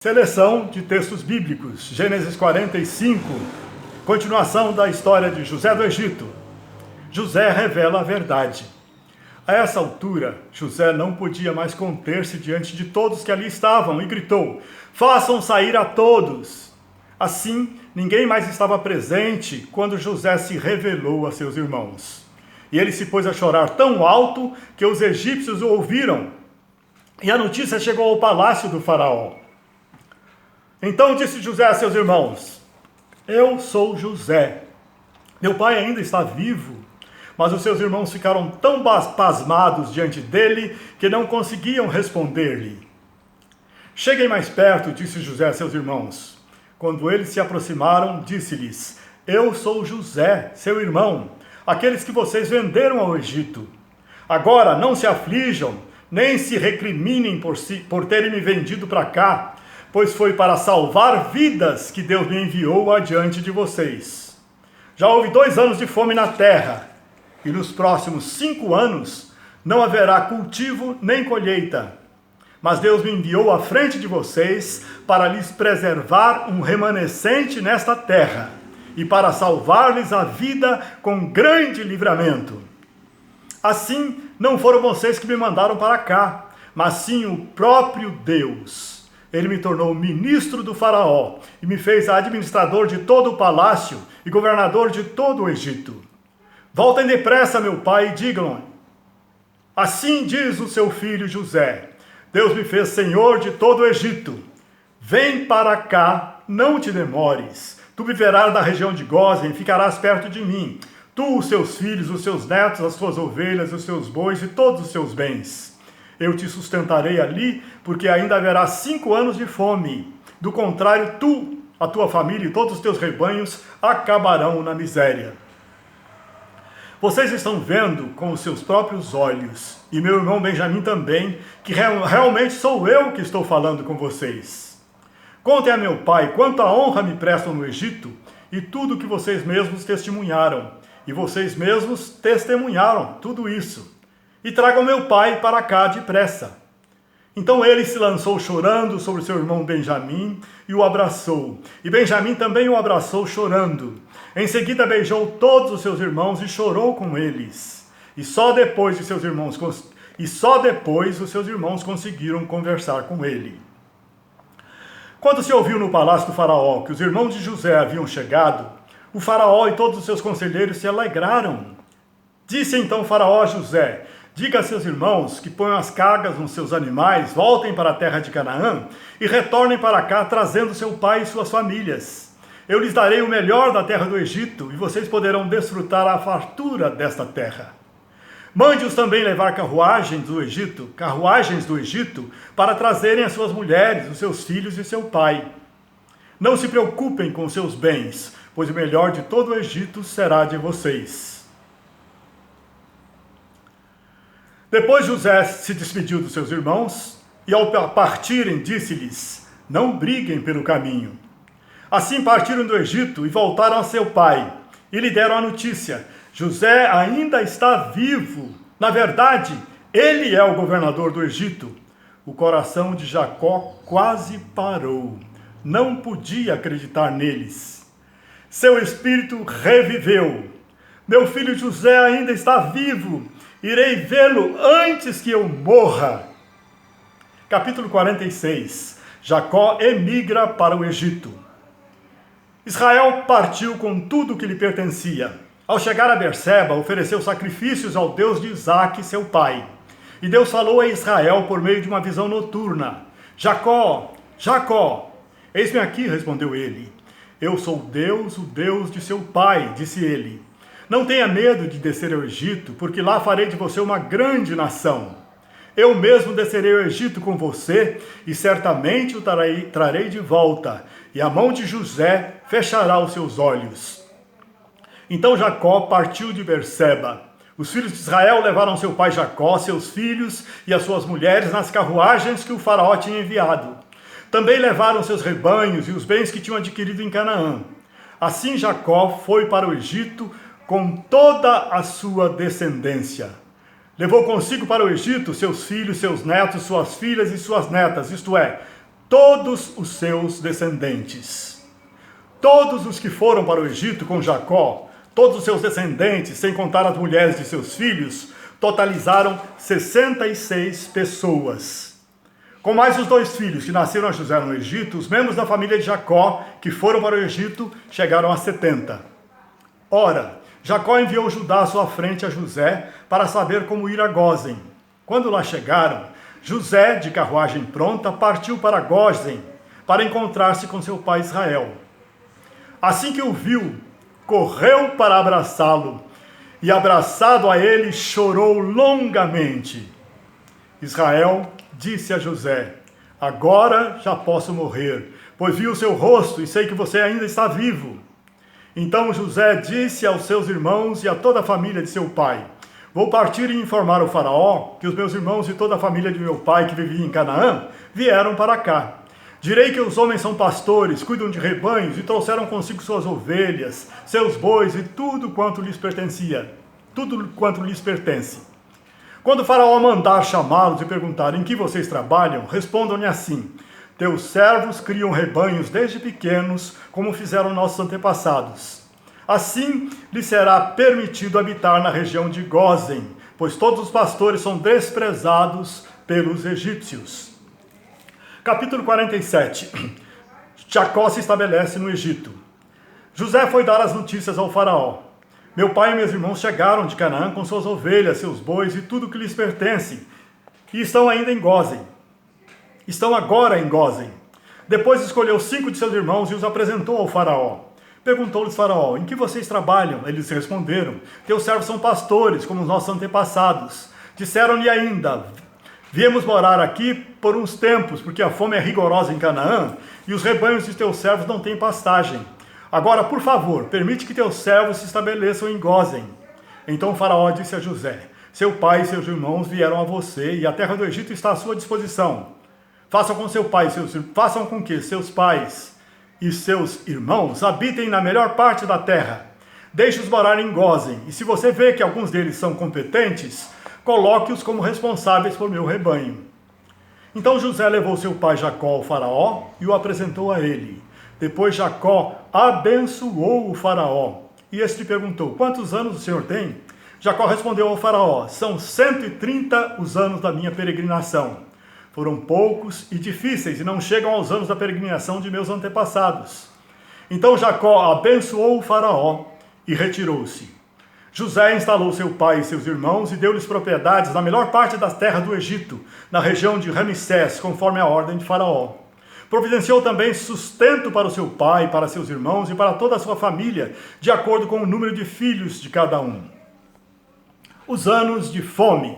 Seleção de textos bíblicos, Gênesis 45, continuação da história de José do Egito. José revela a verdade. A essa altura, José não podia mais conter-se diante de todos que ali estavam e gritou: "Façam sair a todos!" Assim, ninguém mais estava presente quando José se revelou a seus irmãos. E ele se pôs a chorar tão alto que os egípcios o ouviram. E a notícia chegou ao palácio do faraó. Então disse José a seus irmãos: "Eu sou José. Meu pai ainda está vivo." Mas os seus irmãos ficaram tão pasmados diante dele que não conseguiam responder-lhe. "Cheguem mais perto", disse José a seus irmãos. Quando eles se aproximaram, disse-lhes: "Eu sou José, seu irmão, aqueles que vocês venderam ao Egito. Agora não se aflijam, nem se recriminem por terem me vendido para cá, pois foi para salvar vidas que Deus me enviou adiante de vocês. Já houve 2 anos de fome na terra, e nos próximos 5 anos não haverá cultivo nem colheita. Mas Deus me enviou à frente de vocês para lhes preservar um remanescente nesta terra, e para salvar-lhes a vida com grande livramento. Assim, não foram vocês que me mandaram para cá, mas sim o próprio Deus. Ele me tornou ministro do faraó e me fez administrador de todo o palácio e governador de todo o Egito. Voltem depressa, meu pai, e digam: assim diz o seu filho José: Deus me fez senhor de todo o Egito. Vem para cá, não te demores. Tu viverás da região de Gósen e ficarás perto de mim. Tu, os seus filhos, os seus netos, as suas ovelhas, os seus bois e todos os seus bens. Eu te sustentarei ali, porque ainda haverá 5 anos de fome. Do contrário, tu, a tua família e todos os teus rebanhos acabarão na miséria. Vocês estão vendo com os seus próprios olhos, e meu irmão Benjamim também, que realmente sou eu que estou falando com vocês. Contem a meu pai quanta honra me prestam no Egito, e tudo que vocês mesmos testemunharam. E vocês mesmos testemunharam tudo isso. E tragam meu pai para cá depressa." Então ele se lançou chorando sobre seu irmão Benjamim e o abraçou. E Benjamim também o abraçou chorando. Em seguida beijou todos os seus irmãos e chorou com eles. E só depois os seus irmãos conseguiram conversar com ele. Quando se ouviu no palácio do faraó que os irmãos de José haviam chegado, o faraó e todos os seus conselheiros se alegraram. Disse então o faraó a José: "Diga a seus irmãos que ponham as cargas nos seus animais, voltem para a terra de Canaã e retornem para cá trazendo seu pai e suas famílias. Eu lhes darei o melhor da terra do Egito e vocês poderão desfrutar a fartura desta terra. Mande-os também levar carruagens do Egito, para trazerem as suas mulheres, os seus filhos e seu pai. Não se preocupem com seus bens, pois o melhor de todo o Egito será de vocês." Depois José se despediu dos seus irmãos e ao partirem disse-lhes: "Não briguem pelo caminho." Assim partiram do Egito e voltaram a seu pai e lhe deram a notícia: "José ainda está vivo. Na verdade, ele é o governador do Egito." O coração de Jacó quase parou. Não podia acreditar neles. Seu espírito reviveu. "Meu filho José ainda está vivo. Irei vê-lo antes que eu morra." Capítulo 46. Jacó emigra para o Egito. Israel partiu com tudo o que lhe pertencia. Ao chegar a Berseba, ofereceu sacrifícios ao Deus de Isaque, seu pai. E Deus falou a Israel por meio de uma visão noturna: "Jacó, Jacó." "Eis-me aqui", respondeu ele. "Eu sou Deus, o Deus de seu pai", disse ele. "Não tenha medo de descer ao Egito, porque lá farei de você uma grande nação. Eu mesmo descerei ao Egito com você, e certamente o trarei de volta, e a mão de José fechará os seus olhos." Então Jacó partiu de Berseba. Os filhos de Israel levaram seu pai Jacó, seus filhos e as suas mulheres nas carruagens que o faraó tinha enviado. Também levaram seus rebanhos e os bens que tinham adquirido em Canaã. Assim Jacó foi para o Egito com toda a sua descendência. Levou consigo para o Egito seus filhos, seus netos, suas filhas e suas netas, isto é, todos os seus descendentes. Todos os que foram para o Egito com Jacó, todos os seus descendentes, sem contar as mulheres de seus filhos, totalizaram 66 pessoas. Com mais os 2 filhos que nasceram a José no Egito, os membros da família de Jacó que foram para o Egito chegaram a 70. Ora, Jacó enviou Judá à sua frente a José para saber como ir a Gósen. Quando lá chegaram, José, de carruagem pronta, partiu para Gósen para encontrar-se com seu pai Israel. Assim que o viu, correu para abraçá-lo e, abraçado a ele, chorou longamente. Israel disse a José: agora já posso morrer, pois vi o seu rosto e sei que você ainda está vivo. Então José disse aos seus irmãos e a toda a família de seu pai: vou partir e informar o faraó que os meus irmãos e toda a família de meu pai que vivia em Canaã vieram para cá. Direi que os homens são pastores, cuidam de rebanhos e trouxeram consigo suas ovelhas, seus bois e tudo quanto lhes pertencia, tudo quanto lhes pertence. Quando o faraó mandar chamá-los e perguntar em que vocês trabalham, respondam-lhe assim: teus servos criam rebanhos desde pequenos, como fizeram nossos antepassados. Assim lhes será permitido habitar na região de Gósen, pois todos os pastores são desprezados pelos egípcios. Capítulo 47. Jacó se estabelece no Egito. José foi dar as notícias ao faraó: meu pai e meus irmãos chegaram de Canaã com suas ovelhas, seus bois e tudo que lhes pertence, e estão ainda em Gósen. Estão agora em Gósen. Depois escolheu 5 de seus irmãos e os apresentou ao faraó. Perguntou-lhes faraó: em que vocês trabalham? Eles responderam: teus servos são pastores, como os nossos antepassados. Disseram-lhe ainda: viemos morar aqui por uns tempos, porque a fome é rigorosa em Canaã, e os rebanhos de teus servos não têm pastagem. Agora, por favor, permite que teus servos se estabeleçam em Gósen. Então o faraó disse a José: seu pai e seus irmãos vieram a você, e a terra do Egito está à sua disposição. Façam com que seus pais e seus irmãos habitem na melhor parte da terra. Deixe-os morar em Gósen, e se você vê que alguns deles são competentes, coloque-os como responsáveis por meu rebanho. Então José levou seu pai Jacó ao faraó e o apresentou a ele. Depois Jacó abençoou o faraó. E este perguntou: quantos anos o senhor tem? Jacó respondeu ao faraó: são 130 os anos da minha peregrinação. Foram poucos e difíceis e não chegam aos anos da peregrinação de meus antepassados. Então Jacó abençoou o faraó e retirou-se. José instalou seu pai e seus irmãos e deu-lhes propriedades na melhor parte das terras do Egito, na região de Ramsés, conforme a ordem de faraó. Providenciou também sustento para o seu pai, para seus irmãos e para toda a sua família, de acordo com o número de filhos de cada um. Os anos de fome.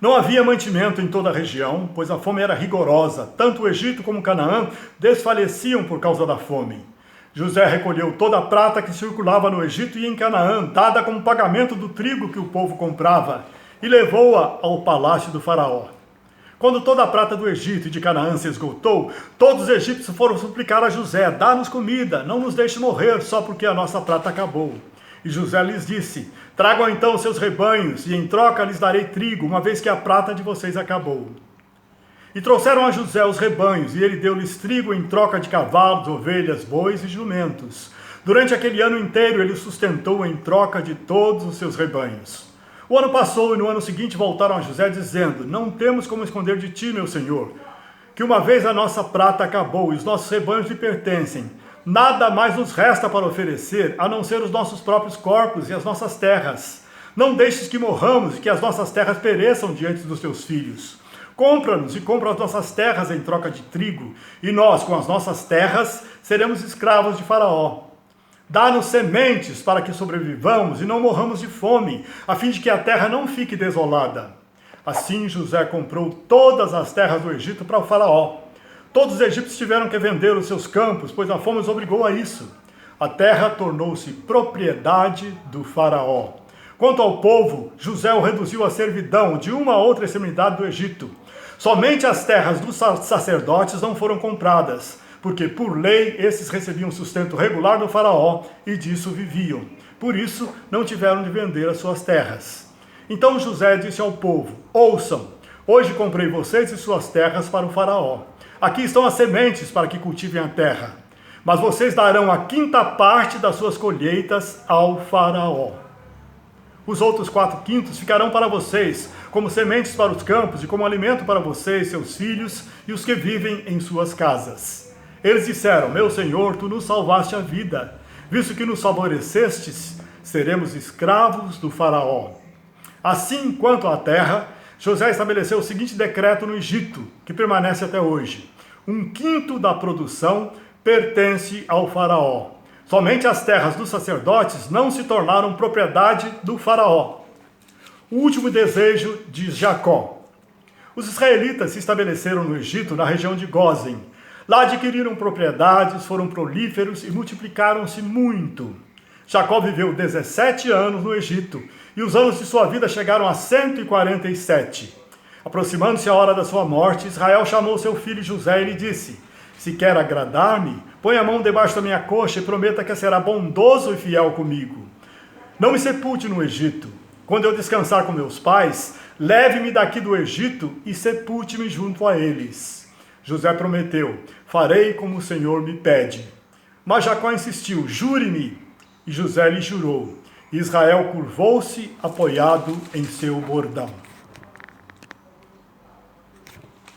Não havia mantimento em toda a região, pois a fome era rigorosa. Tanto o Egito como Canaã desfaleciam por causa da fome. José recolheu toda a prata que circulava no Egito e em Canaã, dada como pagamento do trigo que o povo comprava, e levou-a ao palácio do faraó. Quando toda a prata do Egito e de Canaã se esgotou, todos os egípcios foram suplicar a José: dá-nos comida, não nos deixe morrer só porque a nossa prata acabou. E José lhes disse: tragam então os seus rebanhos, e em troca lhes darei trigo, uma vez que a prata de vocês acabou. E trouxeram a José os rebanhos, e ele deu-lhes trigo em troca de cavalos, ovelhas, bois e jumentos. Durante aquele ano inteiro ele os sustentou em troca de todos os seus rebanhos. O ano passou e no ano seguinte voltaram a José dizendo: não temos como esconder de ti, meu senhor, que uma vez a nossa prata acabou e os nossos rebanhos lhe pertencem. Nada mais nos resta para oferecer, a não ser os nossos próprios corpos e as nossas terras. Não deixes que morramos e que as nossas terras pereçam diante dos teus filhos. Compra-nos e compra as nossas terras em troca de trigo, e nós, com as nossas terras, seremos escravos de Faraó. Dá-nos sementes para que sobrevivamos e não morramos de fome, a fim de que a terra não fique desolada. Assim José comprou todas as terras do Egito para o Faraó. Todos os egípcios tiveram que vender os seus campos, pois a fome os obrigou a isso. A terra tornou-se propriedade do Faraó. Quanto ao povo, José o reduziu à servidão de uma a outra extremidade do Egito. Somente as terras dos sacerdotes não foram compradas, porque por lei esses recebiam sustento regular do Faraó e disso viviam. Por isso não tiveram de vender as suas terras. Então José disse ao povo: ouçam, hoje comprei vocês e suas terras para o Faraó. Aqui estão as sementes para que cultivem a terra, mas vocês darão a 5ª parte das suas colheitas ao faraó. Os outros 4/5 ficarão para vocês, como sementes para os campos e como alimento para vocês, seus filhos e os que vivem em suas casas. Eles disseram: meu senhor, tu nos salvaste a vida, visto que nos favorecestes, seremos escravos do faraó. Assim, quanto à terra, José estabeleceu o seguinte decreto no Egito, que permanece até hoje: 1/5 da produção pertence ao faraó. Somente as terras dos sacerdotes não se tornaram propriedade do faraó. O último desejo de Jacó. Os israelitas se estabeleceram no Egito, na região de Gósen. Lá adquiriram propriedades, foram prolíferos e multiplicaram-se muito. Jacó viveu 17 anos no Egito, e os anos de sua vida chegaram a 147. Aproximando-se a hora da sua morte, Israel chamou seu filho José e lhe disse: se quer agradar-me, põe a mão debaixo da minha coxa e prometa que será bondoso e fiel comigo. Não me sepulte no Egito. Quando eu descansar com meus pais, leve-me daqui do Egito e sepulte-me junto a eles. José prometeu: farei como o Senhor me pede. Mas Jacó insistiu: jure-me. E José lhe jurou. Israel curvou-se apoiado em seu bordão.